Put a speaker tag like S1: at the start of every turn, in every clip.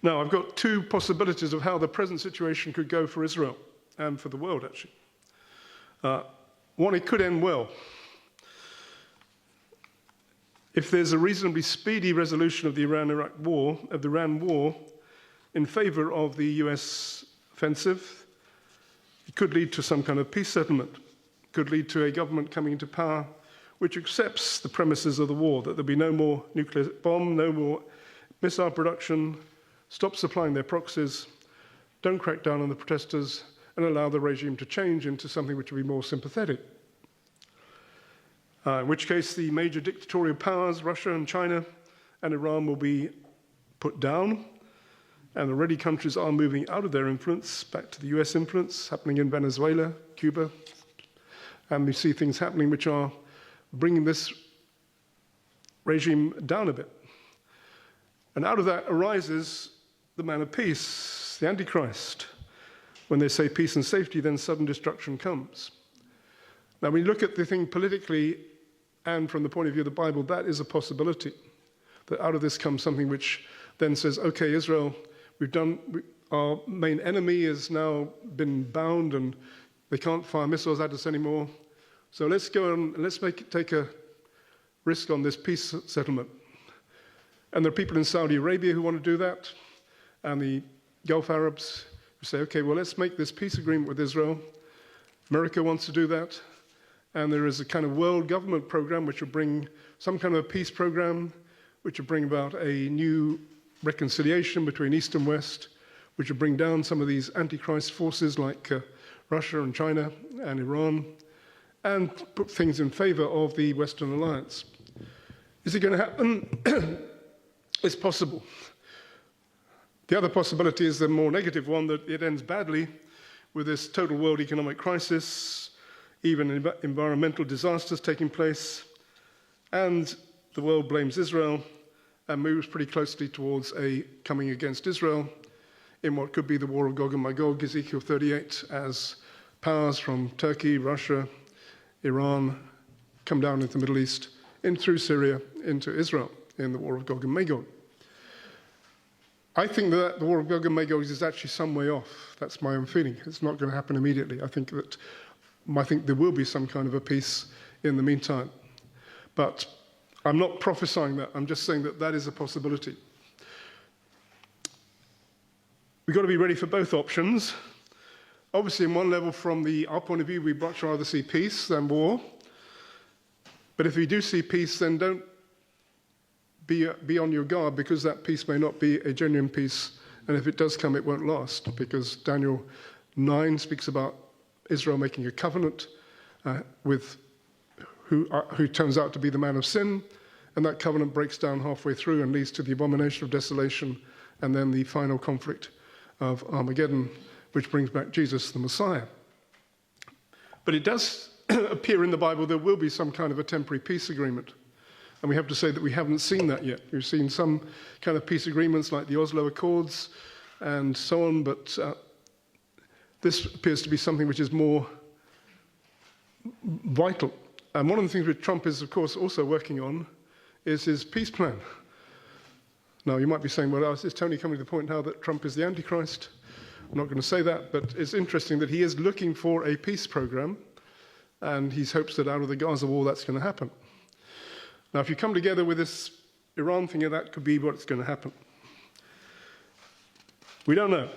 S1: Now, I've got two possibilities of how the present situation could go for Israel and for the world, actually. One, it could end well. If there's a reasonably speedy resolution of the Iran-Iraq war, of the Iran war, in favor of the US offensive, it could lead to some kind of peace settlement. It could lead to a government coming into power which accepts the premises of the war, that there'll be no more nuclear bomb, no more missile production, stop supplying their proxies, don't crack down on the protesters, and allow the regime to change into something which will be more sympathetic. In which case the major dictatorial powers, Russia and China and Iran, will be put down, and already countries are moving out of their influence back to the US influence, happening in Venezuela, Cuba, and we see things happening which are bringing this regime down a bit. And out of that arises the man of peace, the Antichrist. When they say peace and safety, then sudden destruction comes. Now, when you look at the thing politically and from the point of view of the Bible, that is a possibility. That out of this comes something which then says, okay, Israel, our main enemy has now been bound and they can't fire missiles at us anymore. So let's go and let's take a risk on this peace settlement. And there are people in Saudi Arabia who want to do that, and the Gulf Arabs who say, okay, well, let's make this peace agreement with Israel. America wants to do that. And there is a kind of world government program which will bring some kind of a peace program, which will bring about a new reconciliation between East and West, which will bring down some of these antichrist forces like Russia and China and Iran, and put things in favor of the Western alliance. Is it going to happen? It's possible. The other possibility is the more negative one, that it ends badly with this total world economic crisis, even environmental disasters taking place, and the world blames Israel and moves pretty closely towards a coming against Israel in what could be the war of Gog and Magog, Ezekiel 38, as powers from Turkey, Russia, Iran come down into the Middle East, in through Syria, into Israel, in the war of Gog and Magog. I think that the war of Gog and Magog is actually some way off. That's my own feeling. It's not going to happen immediately. I think there will be some kind of a peace in the meantime. But I'm not prophesying that. I'm just saying that that is a possibility. We've got to be ready for both options. Obviously, in one level, from our point of view, we'd much rather see peace than war. But if we do see peace, then don't be on your guard, because that peace may not be a genuine peace. And if it does come, it won't last, because Daniel 9 speaks about Israel making a covenant with who turns out to be the man of sin. And that covenant breaks down halfway through and leads to the abomination of desolation, and then the final conflict of Armageddon, which brings back Jesus, the Messiah. But it does appear in the Bible there will be some kind of a temporary peace agreement. And we have to say that we haven't seen that yet. We've seen some kind of peace agreements like the Oslo Accords and so on, but this appears to be something which is more vital. And one of the things which Trump is, of course, also working on is his peace plan. Now, you might be saying, well, is Tony coming to the point now that Trump is the Antichrist? I'm not going to say that, but it's interesting that he is looking for a peace program, and he hopes that out of the Gaza war that's going to happen. Now, if you come together with this Iran thing, that could be what's going to happen. We don't know.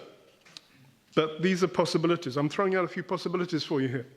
S1: But these are possibilities. I'm throwing out a few possibilities for you here.